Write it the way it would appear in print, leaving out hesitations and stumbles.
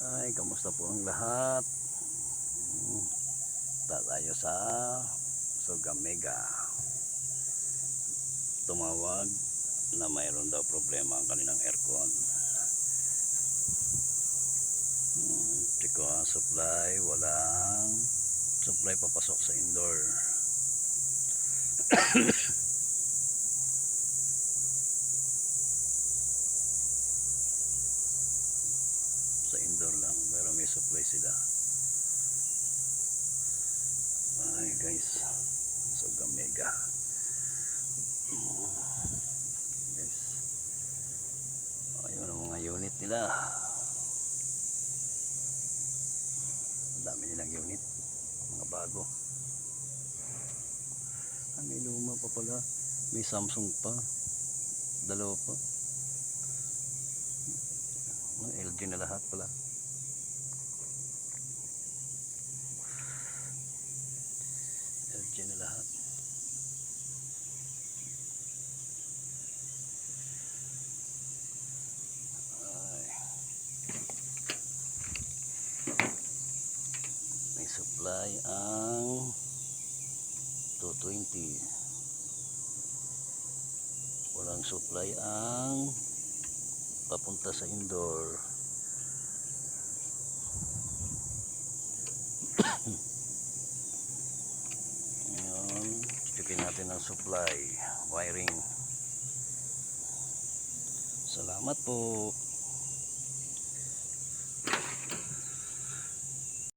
Ay, kamusta po ang lahat? Tayo sa Sogamega. Tumawag na mayroon daw problema ang kanilang aircon. Tiko ang supply, walang supply papasok sa indoor. Sa indoor lang, pero may supply sila. Ay guys, Sogamega. Guys, ayun ang mga unit nila. Dami nilang unit, mga bago. May luma pa pala, may Samsung pa, dalawa pa, LG na lahat pala. LG na lahat. Ay, may supply ang 220, walang supply ang papunta sa indoor. Ngayon, checkin natin ang supply wiring. Salamat po.